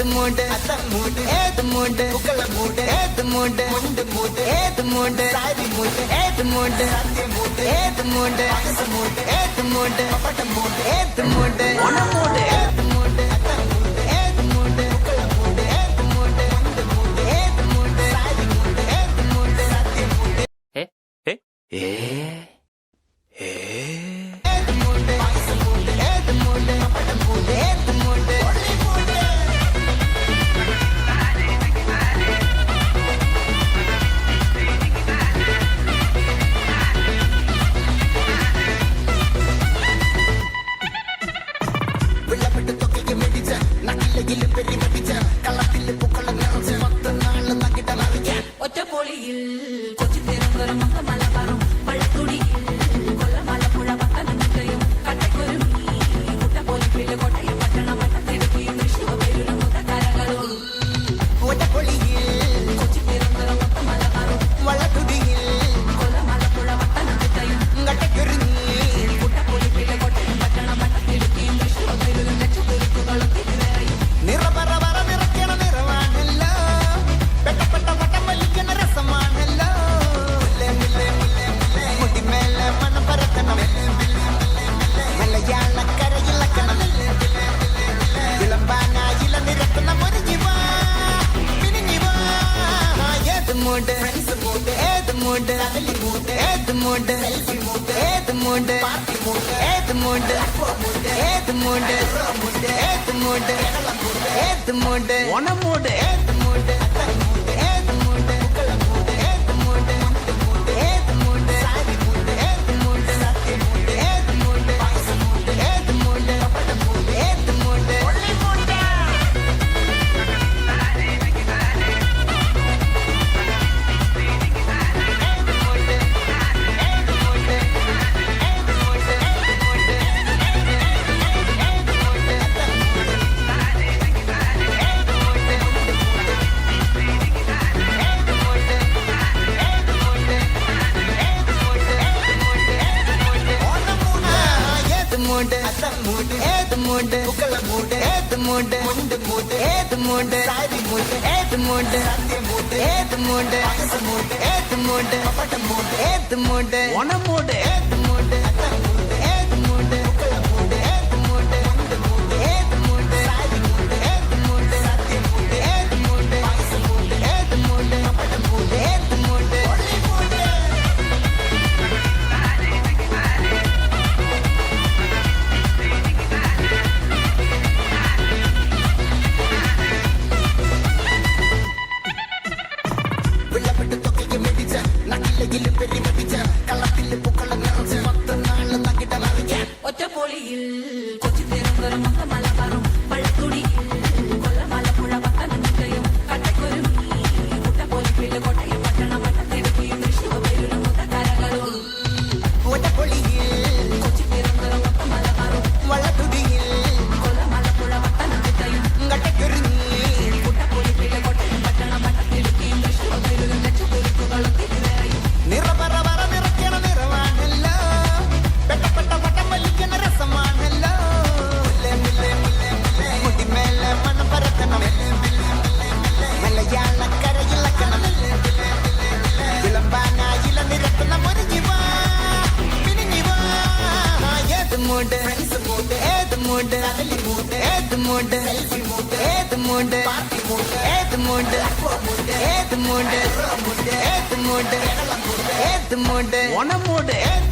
മൂട് ഏത് മൂട് മൂട് ഏത് മൂട് ഏത് മൂട് സാരി മൂട് ഏത് മൂട് ഏത് മൂട് ഏത് മൂട് ഏത് മൂട് ഓണമൂട് ഏത് മൂട് ഏത് മൂട് ഏത് മൂട് ഏത് മൂട് സാരി മൂട് ഏത് മൂട് ഏത് മൂട് ഏത് മൂട് ഏത് മൂട് ഒറ്റപ്പോളിയിൽ കൊച്ചി തിരുവനന്തപുരം മലബാറും പഴത്തുടിയിൽ കൊല്ലമലപ്പുഴ പത്തനംതിട്ടയും കട്ടക്കൊരുങ്ങി കുട്ടപ്പോലിപ്പിള്ളി കോട്ടയം പട്ടണം വട്ടത്തിടുക്കിയും തൃശ്ശൂർ പേരും മുത്തക്കരകളും ഒറ്റപ്പൊളിയിൽ കൊച്ചി തിരുവനന്തപുരം മലബാറും വള്ളത്തുടിയിൽ കൊല്ലമലപ്പുഴ പത്തനംതിട്ടയും കട്ടക്കൊരുങ്ങി കുട്ടപ്പോലിപ്പിള്ളി കോട്ടയം പട്ടണം വട്ടത്തിടുക്കിയും തൃശ്ശൂർ പേരും ലക്ഷത്തുരുക്കുകളും തിരുവേറയും നിറപറ നിറയ്ക്കണ നിറവാണല്ലോ പെട്ടപ്പെട്ട വട്ടം വലിക്കണ രസമാണല്ലോ മുടിമേലെ മണം പരത്തണം മലയാളക്കരയിളക്കണം വിളമ്പാനായില നിരത്തുന്ന മുറിഞ്ഞിവാ പിരിഞ്ഞിവാ ഏത് മൂട് ഏത് മൂട് ഏത് മൂട് ഏത് മൂട് ഏത് മൂട് ഏത് മൂട് ഏത് മൂട് ഏത് മൂട് ഓണമൂട് ഏത് മൂട് ഏത് മൂട് ഏത് മൂട് ഏത് മൂട് സാരി മൂട് ഏത് മൂട് ഏത് മൂട് ഏത് മൂട് ഏത് മൂട് മൂട് ഏത് മൂട് ഏത് മൂട് ഏത് മൂട് സാരി മൂട് ഏത് മൂട് ഏത് മൂട് ഏത് മൂട് ഏത് മൂട് ഓണമൂട് ഏത് മൂട് ഏത് മൂട് ഏത് മൂട് ഏത് മൂട് സാരി മൂട് ഏത് മൂട് ഏത് മൂട് ഏത് മൂട് ഏത് മൂട് ഒറ്റപ്പോളിയിൽ കൊച്ചി തിരുവനന്തപുരം മലബാറും പഴത്തുടിയിൽ കൊല്ലമലപ്പുഴ പത്തനംതിട്ടയും കട്ടക്കൊരുങ്ങി കുട്ടപ്പോലിപ്പിള്ളി കോട്ടയം പട്ടണം വട്ടത്തിടുക്കിയും തൃശ്ശൂർ പേരും മുത്തക്കരകളും ഒറ്റപ്പൊളിയിൽ കൊച്ചി തിരുവനന്തപുരം മലബാറും വള്ളത്തുടിയിൽ കൊല്ലമലപ്പുഴ പത്തനംതിട്ടയും കട്ടക്കൊരുങ്ങി കുട്ടപ്പോലിപ്പിള്ളി കോട്ടയം പട്ടണം വട്ടത്തിടുക്കിയും തൃശ്ശൂർ പേരും ലക്ഷത്തുരുക്കുകളും തിരുവേറയും നിറപറ നിറയ്ക്കണ നിറവാണല്ലോ പെട്ടപ്പെട്ട വട്ടം വലിക്കണ രസമാണല്ലോ മുടിമേലെ മണം പരത്തണം മലയാളക്കരയിളക്കണം വിളമ്പാനായില നിരത്തുന്ന മുറിഞ്ഞിവാ പിരിഞ്ഞിവാ ഏത് മൂട് ഏത് മൂട് ഏത് മൂട് ഏത് മൂട് ഏത് മൂട് ഏത് മൂട് ഏത് മൂട് ഏത് മൂട് ഓണമൂട് ഏത്